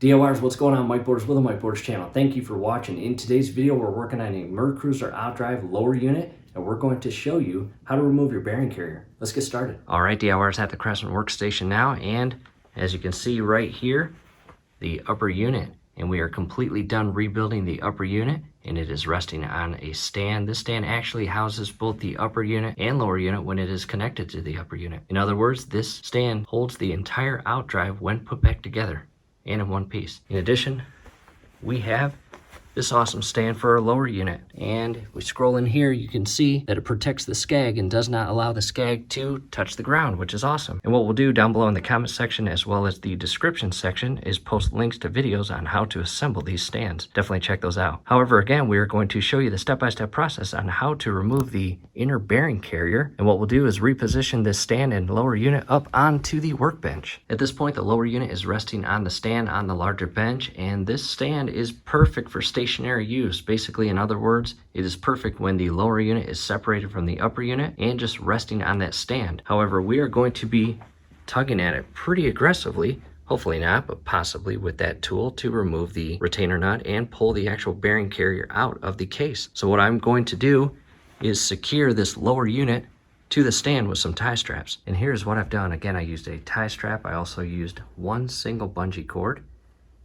DIYers, what's going on? Mike Borders with the Mike Borders channel. Thank you for watching. In today's video, we're working on a MerCruiser outdrive lower unit, and we're going to show you how to remove your bearing carrier. Let's get started. All right, DIYers, at the Craftsman workstation now, and as you can see right here, the upper unit, and we are completely done rebuilding the upper unit, and it is resting on a stand. This stand actually houses both the upper unit and lower unit when it is connected to the upper unit. In other words, this stand holds the entire outdrive when put back together and in one piece. In addition, we have this awesome stand for our lower unit, and if we scroll in here, you can see that it protects the skag and does not allow the skag to touch the ground, which is awesome. And what we'll do down below in the comment section as well as the description section is post links to videos on how to assemble these stands. Definitely check those out. However, again, we are going to show you the step-by-step process on how to remove the inner bearing carrier, and what we'll do is reposition this stand and lower unit up onto the workbench. At this point, the lower unit is resting on the stand on the larger bench, and this stand is perfect for stationary use. Basically, in other words, it is perfect when the lower unit is separated from the upper unit and just resting on that stand. However, we are going to be tugging at it pretty aggressively, hopefully not, but possibly with that tool to remove the retainer nut and pull the actual bearing carrier out of the case. So what I'm going to do is secure this lower unit to the stand with some tie straps. And here's what I've done. Again, I used a tie strap. I also used one single bungee cord,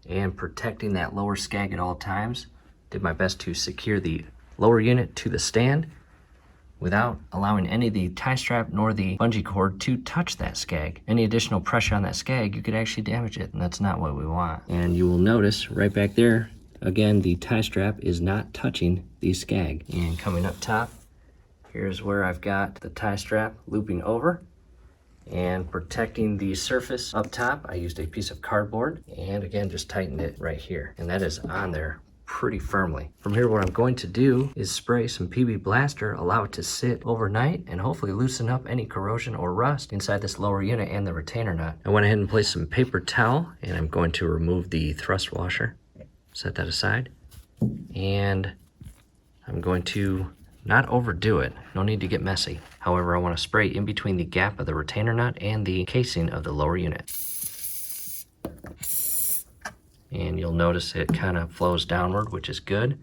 and protecting that lower skag at all times, did my best to secure the lower unit to the stand without allowing any of the tie strap nor the bungee cord to touch that skag. Any additional pressure on that skag, you could actually damage it, and that's not what we want. And you will notice right back there, again, the tie strap is not touching the skag. And coming up top, here's where I've got the tie strap looping over. And protecting the surface up top, I used a piece of cardboard, and again, just tightened it right here. And that is on there pretty firmly. From here, what I'm going to do is spray some PB Blaster, allow it to sit overnight, and hopefully loosen up any corrosion or rust inside this lower unit and the retainer nut. I went ahead and placed some paper towel, and I'm going to remove the thrust washer. Set that aside. And I'm going to not overdo it, no need to get messy. However, I want to spray in between the gap of the retainer nut and the casing of the lower unit. And you'll notice it kind of flows downward, which is good.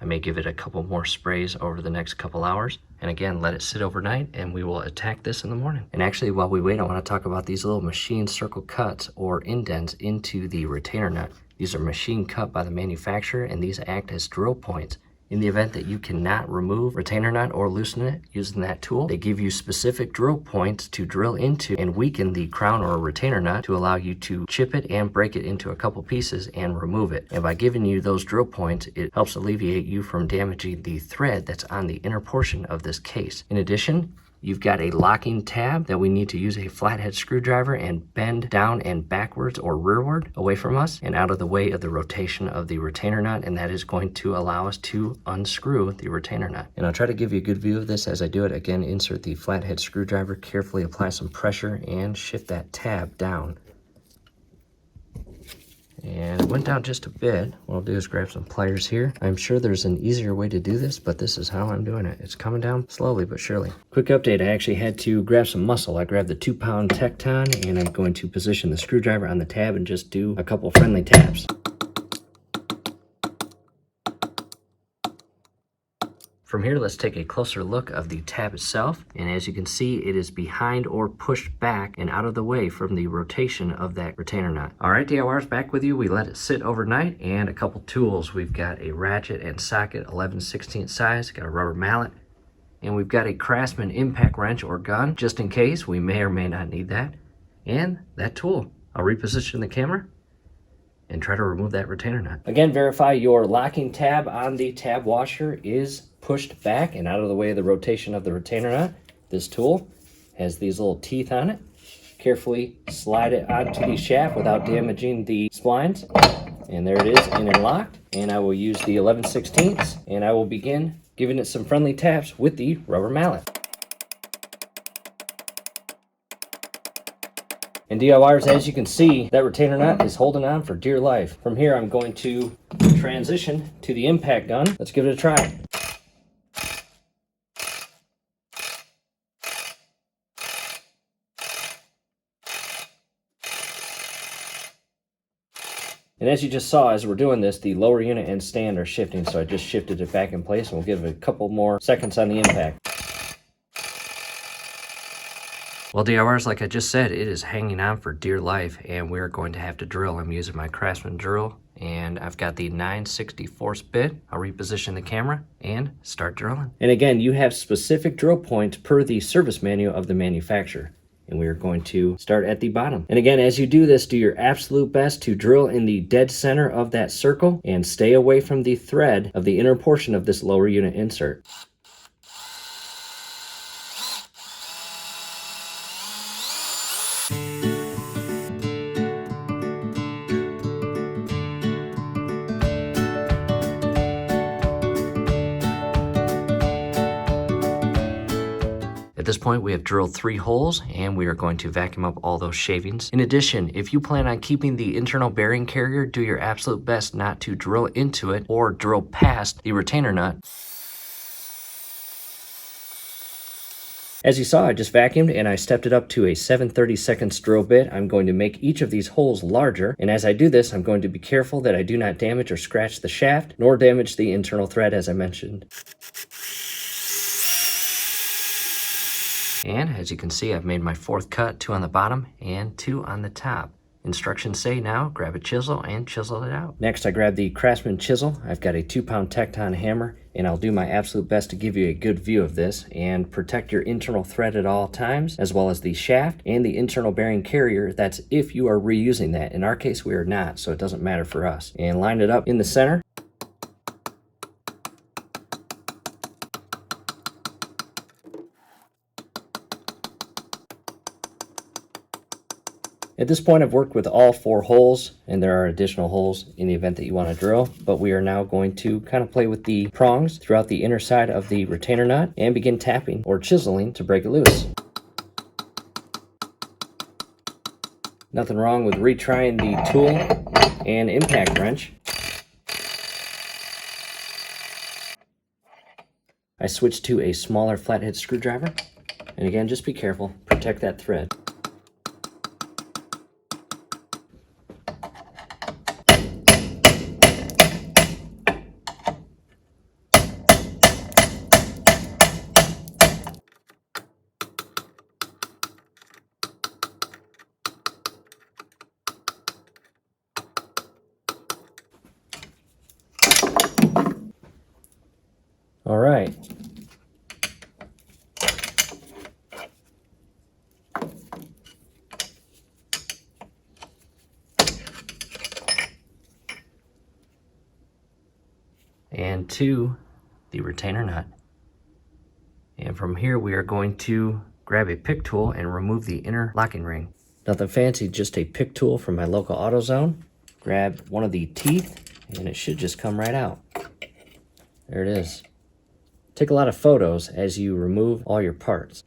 I may give it a couple more sprays over the next couple hours. And again, let it sit overnight, and we will attack this in the morning. And actually, while we wait, I want to talk about these little machine circle cuts or indents into the retainer nut. These are machine cut by the manufacturer, and these act as drill points. In the event that you cannot remove retainer nut or loosen it using that tool, they give you specific drill points to drill into and weaken the crown or retainer nut to allow you to chip it and break it into a couple pieces and remove it. And by giving you those drill points, it helps alleviate you from damaging the thread that's on the inner portion of this case. In addition, you've got a locking tab that we need to use a flathead screwdriver and bend down and backwards or rearward away from us and out of the way of the rotation of the retainer nut, and that is going to allow us to unscrew the retainer nut. And I'll try to give you a good view of this as I do it. Again, insert the flathead screwdriver, carefully apply some pressure, and shift that tab down. And it went down just a bit. What I'll do is grab some pliers here. I'm sure there's an easier way to do this, but this is how I'm doing it. It's coming down slowly but surely. Quick update, I actually had to grab some muscle. I grabbed the 2-pound Tecton, and I'm going to position the screwdriver on the tab and just do a couple friendly taps. From here, let's take a closer look of the tab itself. And as you can see, it is behind or pushed back and out of the way from the rotation of that retainer nut. All right, DIYers, back with you. We let it sit overnight, and a couple tools. We've got a ratchet and socket, 11/16 size, got a rubber mallet, and we've got a Craftsman impact wrench or gun, just in case. We may or may not need that. And that tool. I'll reposition the camera and try to remove that retainer nut. Again, verify your locking tab on the tab washer is pushed back and out of the way of the rotation of the retainer nut. This tool has these little teeth on it. Carefully slide it onto the shaft without damaging the splines. And there it is, in and locked. And I will use the 11/16, and I will begin giving it some friendly taps with the rubber mallet. And DIYers, as you can see, that retainer nut is holding on for dear life. From here, I'm going to transition to the impact gun. Let's give it a try. And as you just saw, as we're doing this, the lower unit and stand are shifting, so I just shifted it back in place, and we'll give it a couple more seconds on the impact. Well, DIYers, like I just said, it is hanging on for dear life, and we're going to have to drill. I'm using my Craftsman drill, and I've got the 9/64 bit. I'll reposition the camera and start drilling. And again, you have specific drill points per the service manual of the manufacturer. And we are going to start at the bottom. And again, as you do this, do your absolute best to drill in the dead center of that circle and stay away from the thread of the inner portion of this lower unit insert. At this point, we have drilled 3 holes, and we are going to vacuum up all those shavings. In addition, if you plan on keeping the internal bearing carrier, do your absolute best not to drill into it or drill past the retainer nut. As you saw, I just vacuumed and I stepped it up to a 7/32 drill bit. I'm going to make each of these holes larger, and as I do this, I'm going to be careful that I do not damage or scratch the shaft, nor damage the internal thread as I mentioned. And as you can see, I've made my 4th cut, 2 on the bottom and 2 on the top. Instructions say now, grab a chisel and chisel it out. Next, I grab the Craftsman chisel. I've got a 2-pound Tecton hammer, and I'll do my absolute best to give you a good view of this and protect your internal thread at all times, as well as the shaft and the internal bearing carrier. That's if you are reusing that. In our case, we are not, so it doesn't matter for us. And line it up in the center. At this point, I've worked with all 4 holes, and there are additional holes in the event that you want to drill, but we are now going to kind of play with the prongs throughout the inner side of the retainer nut and begin tapping or chiseling to break it loose. Nothing wrong with retrying the tool and impact wrench. I switched to a smaller flathead screwdriver, and again, just be careful, protect that thread. All right. And to the retainer nut. And from here, we are going to grab a pick tool and remove the inner locking ring. Nothing fancy, just a pick tool from my local AutoZone. Grab one of the teeth, and it should just come right out. There it is. Take a lot of photos as you remove all your parts.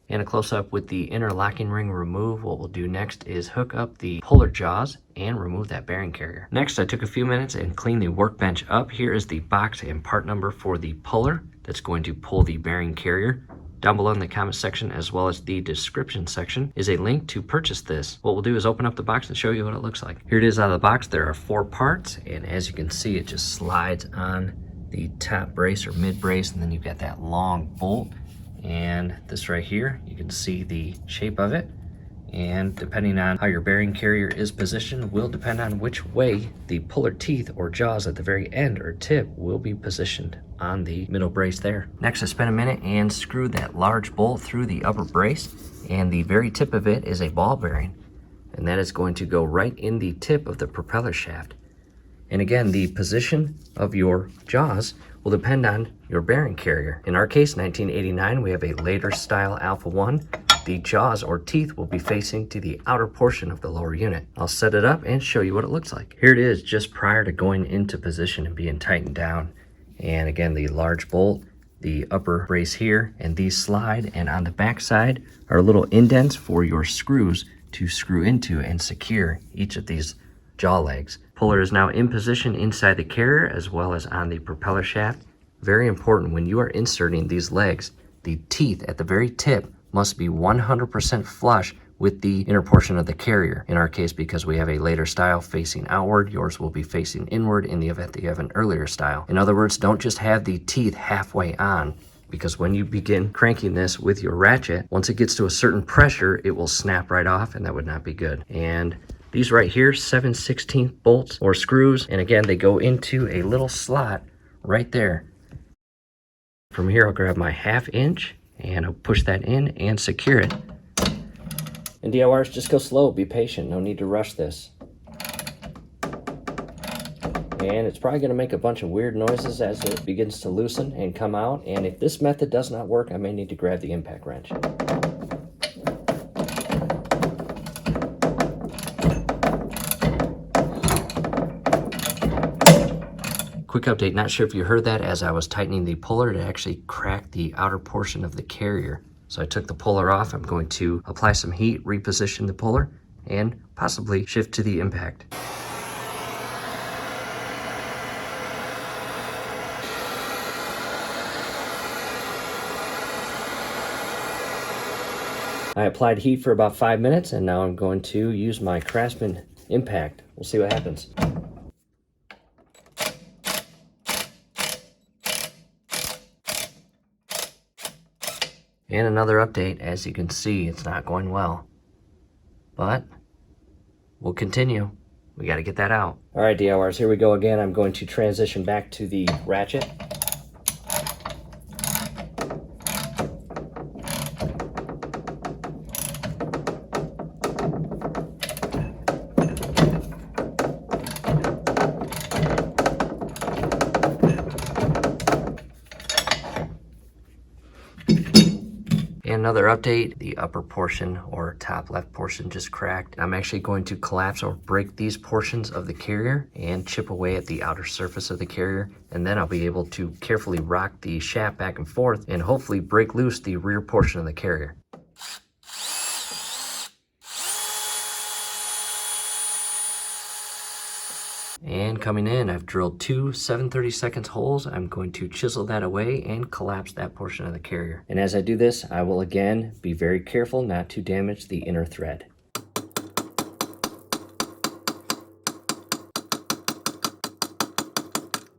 And a close-up with the inner locking ring removed. What we'll do next is hook up the puller jaws and remove that bearing carrier. Next, I took a few minutes and cleaned the workbench up. Here is the box and part number for the puller that's going to pull the bearing carrier. Down below in the comment section, as well as the description section, is a link to purchase this. What we'll do is open up the box and show you what it looks like. Here it is out of the box. There are 4 parts, and as you can see, it just slides on the top brace or mid brace, and then you've got that long bolt, and this right here, you can see the shape of it, and depending on how your bearing carrier is positioned will depend on which way the puller teeth or jaws at the very end or tip will be positioned on the middle brace there. Next, I spent a minute and screwed that large bolt through the upper brace, and the very tip of it is a ball bearing, and that is going to go right in the tip of the propeller shaft. And again, the position of your jaws will depend on your bearing carrier. In our case, 1989, we have a later style Alpha 1. The jaws or teeth will be facing to the outer portion of the lower unit. I'll set it up and show you what it looks like. Here it is just prior to going into position and being tightened down. And again, the large bolt, the upper brace here, and these slide, and on the back side are little indents for your screws to screw into and secure each of these jaw legs. Puller is now in position inside the carrier as well as on the propeller shaft. Very important, when you are inserting these legs, the teeth at the very tip must be 100% flush with the inner portion of the carrier. In our case, because we have a later style facing outward, yours will be facing inward in the event that you have an earlier style. In other words, don't just have the teeth halfway on, because when you begin cranking this with your ratchet, once it gets to a certain pressure, it will snap right off, and that would not be good. And these right here, 7/16 bolts or screws, and again, they go into a little slot right there. From here, I'll grab my 1/2 inch and I'll push that in and secure it. And DIYers, just go slow, be patient, no need to rush this. And it's probably gonna make a bunch of weird noises as it begins to loosen and come out. And if this method does not work, I may need to grab the impact wrench. Quick update, not sure if you heard that, as I was tightening the puller, it actually cracked the outer portion of the carrier. So I took the puller off. I'm going to apply some heat, reposition the puller, and possibly shift to the impact. I applied heat for about 5 minutes, and now I'm going to use my Craftsman impact. We'll see what happens. And another update, as you can see, it's not going well. But we'll continue. We got to get that out. All right, DIYers, here we go again. I'm going to transition back to the ratchet. Another update, the upper portion or top left portion just cracked. I'm actually going to collapse or break these portions of the carrier and chip away at the outer surface of the carrier, and then I'll be able to carefully rock the shaft back and forth and hopefully break loose the rear portion of the carrier. And coming in, I've drilled 2 7/32 holes. I'm going to chisel that away and collapse that portion of the carrier. And as I do this, I will again be very careful not to damage the inner thread.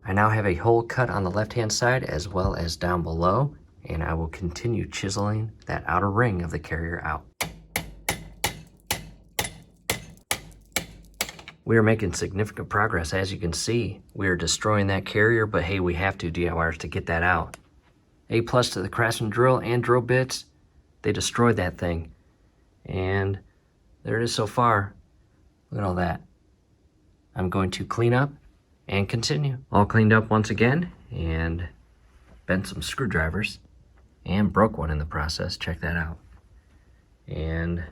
I now have a hole cut on the left-hand side as well as down below, and I will continue chiseling that outer ring of the carrier out. We are making significant progress, as you can see. We are destroying that carrier, but hey, we have to, DIYers, to get that out. A+ to the Craftsman drill and drill bits. They destroyed that thing. And there it is so far. Look at all that. I'm going to clean up and continue. All cleaned up once again, and bent some screwdrivers and broke one in the process. Check that out. And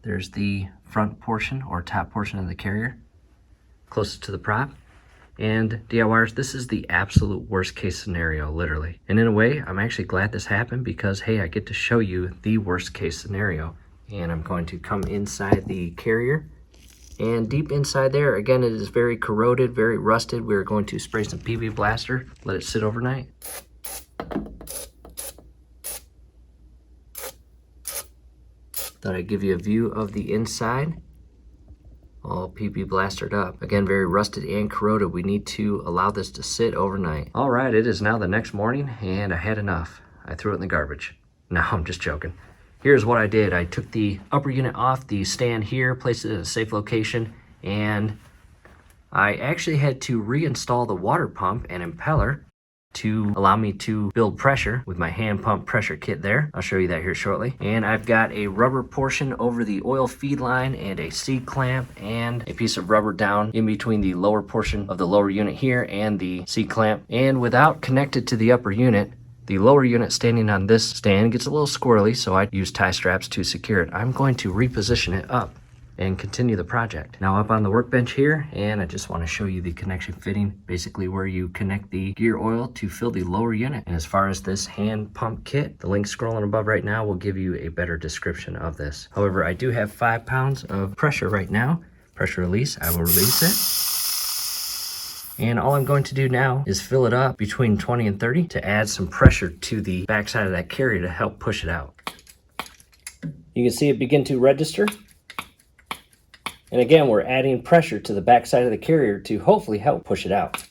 there's the front portion or top portion of the carrier closest to the prop. And DIYers, this is the absolute worst case scenario, literally. And in a way, I'm actually glad this happened because, hey, I get to show you the worst case scenario. And I'm going to come inside the carrier. And deep inside there, again, it is very corroded, very rusted. We're going to spray some PB Blaster, let it sit overnight. Thought I'd give you a view of the inside. All PB Blastered up. Again, very rusted and corroded. We need to allow this to sit overnight. All right, it is now the next morning, and I had enough. I threw it in the garbage. No, I'm just joking. Here's what I did. I took the upper unit off the stand here, placed it in a safe location, and I actually had to reinstall the water pump and impeller to allow me to build pressure with my hand pump pressure kit there. I'll show you that here shortly. And I've got a rubber portion over the oil feed line and a C-clamp and a piece of rubber down in between the lower portion of the lower unit here and the C-clamp. And without connected to the upper unit, the lower unit standing on this stand gets a little squirrely, so I use tie straps to secure it. I'm going to reposition it up and continue the project. Now up on the workbench here, and I just want to show you the connection fitting, basically where you connect the gear oil to fill the lower unit. And as far as this hand pump kit, the link scrolling above right now will give you a better description of this. However, I do have 5 pounds of pressure right now. Pressure release, I will release it. And all I'm going to do now is fill it up between 20 and 30 to add some pressure to the backside of that carrier to help push it out. You can see it begin to register. And again, we're adding pressure to the back side of the carrier to hopefully help push it out.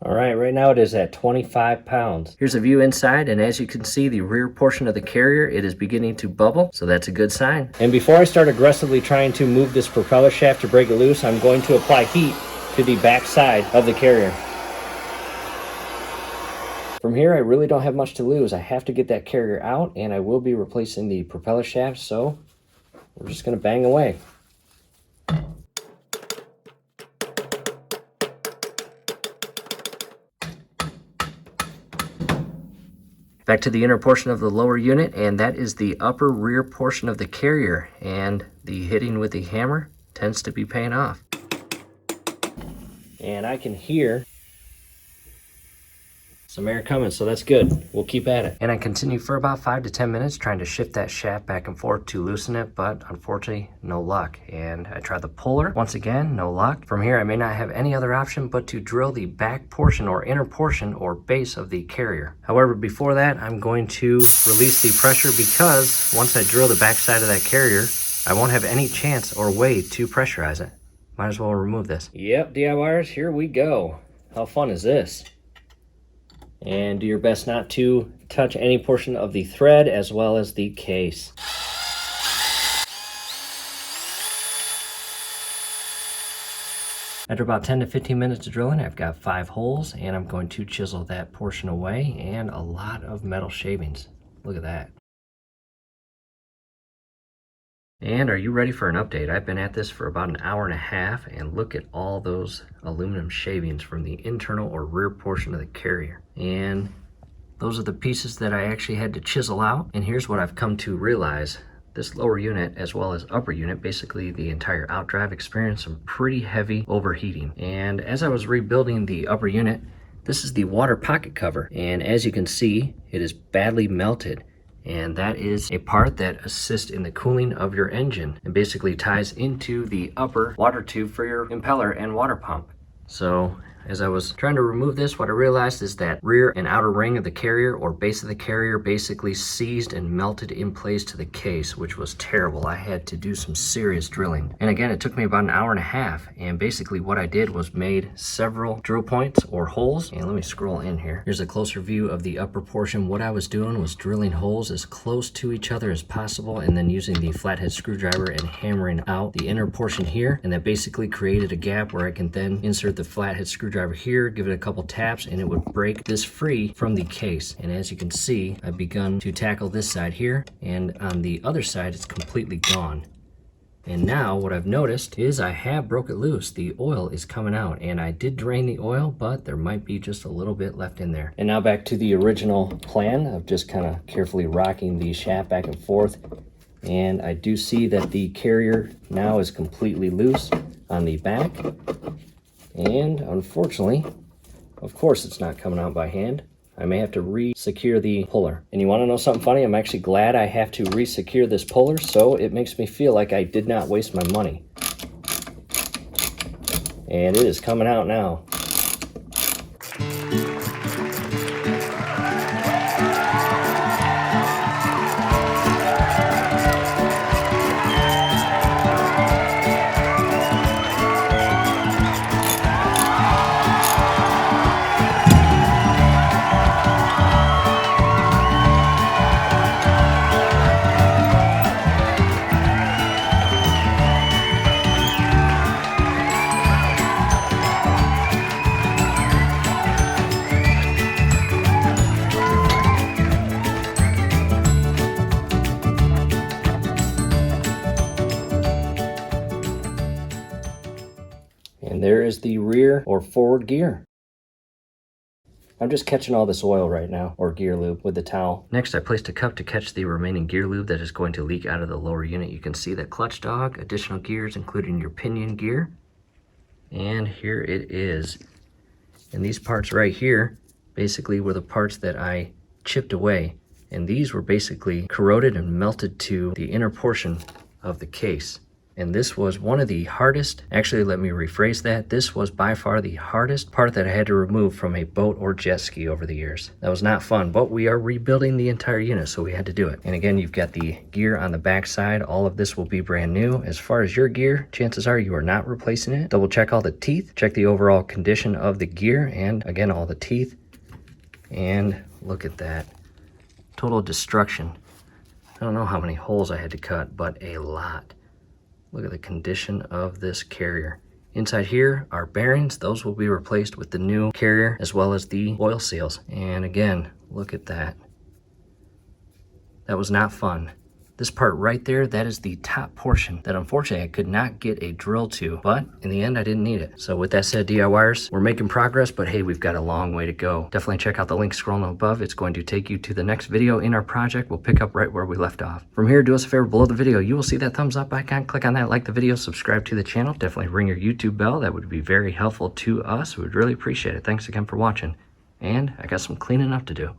All right now it is at 25 pounds. Here's a view inside, and as you can see, the rear portion of the carrier, it is beginning to bubble, so that's a good sign. And before I start aggressively trying to move this propeller shaft to break it loose, I'm going to apply heat to the back side of the carrier. From here, I really don't have much to lose. I have to get that carrier out, and I will be replacing the propeller shaft, so we're just gonna bang away. Back to the inner portion of the lower unit, and that is the upper rear portion of the carrier, and the hitting with the hammer tends to be paying off. And I can hear some air coming, so that's good. We'll keep at it. And I continue for about 5 to 10 minutes trying to shift that shaft back and forth to loosen it, but unfortunately, no luck. And I tried the puller. Once again, no luck. From here, I may not have any other option but to drill the back portion or inner portion or base of the carrier. However, before that, I'm going to release the pressure because once I drill the back side of that carrier, I won't have any chance or way to pressurize it. Might as well remove this. Yep, DIYers, here we go. How fun is this? And do your best not to touch any portion of the thread as well as the case. After about 10 to 15 minutes of drilling, I've got 5 holes, and I'm going to chisel that portion away, and a lot of metal shavings. Look at that. And are you ready for an update? I've been at this for about an hour and a half, and look at all those aluminum shavings from the internal or rear portion of the carrier. And those are the pieces that I actually had to chisel out. And here's what I've come to realize. This lower unit as well as upper unit, basically the entire outdrive, experienced some pretty heavy overheating. And as I was rebuilding the upper unit, this is the water pocket cover. And as you can see, it is badly melted. And that is a part that assists in the cooling of your engine and basically ties into the upper water tube for your impeller and water pump. So as I was trying to remove this, what I realized is that rear and outer ring of the carrier or base of the carrier basically seized and melted in place to the case, which was terrible. I had to do some serious drilling. And again, it took me about an hour and a half. And basically what I did was made several drill points or holes. And let me scroll in here. Here's a closer view of the upper portion. What I was doing was drilling holes as close to each other as possible and then using the flathead screwdriver and hammering out the inner portion here. And that basically created a gap where I can then insert the flathead screwdriver here, give it a couple taps, and it would break this free from the case. And as you can see, I've begun to tackle this side here, and on the other side it's completely gone. And now what I've noticed is I have broke it loose. The oil is coming out, and I did drain the oil, but there might be just a little bit left in there. And now back to the original plan of just kind of carefully rocking the shaft back and forth. And I do see that the carrier now is completely loose on the back. And unfortunately, of course it's not coming out by hand. I may have to re-secure the puller. And you want to know something funny? I'm actually glad I have to re-secure this puller, so it makes me feel like I did not waste my money. And it is coming out now. And there is the rear or forward gear. I'm just catching all this oil right now, or gear lube, with the towel. Next, I placed a cup to catch the remaining gear lube that is going to leak out of the lower unit. You can see that clutch dog, additional gears, including your pinion gear. And here it is. And these parts right here, basically were the parts that I chipped away. And these were basically corroded and melted to the inner portion of the case. And this was one of the hardest, actually let me rephrase that, this was by far the hardest part that I had to remove from a boat or jet ski over the years. That was not fun, but we are rebuilding the entire unit, so we had to do it. And again, you've got the gear on the back side. All of this will be brand new. As far as your gear, chances are you are not replacing it. Double check all the teeth, check the overall condition of the gear, and again, all the teeth. And look at that. Total destruction. I don't know how many holes I had to cut, but a lot. Look at the condition of this carrier. Inside here are bearings. Those will be replaced with the new carrier as well as the oil seals. And again, look at that. That was not fun. This part right there, that is the top portion that unfortunately I could not get a drill to, but in the end I didn't need it. So with that said, DIYers, we're making progress, but hey, we've got a long way to go. Definitely check out the link scrolling above. It's going to take you to the next video in our project. We'll pick up right where we left off. From here, do us a favor, below the video, you will see that thumbs up icon. Click on that, like the video, subscribe to the channel. Definitely ring your YouTube bell. That would be very helpful to us. We would really appreciate it. Thanks again for watching. And I got some cleaning up to do.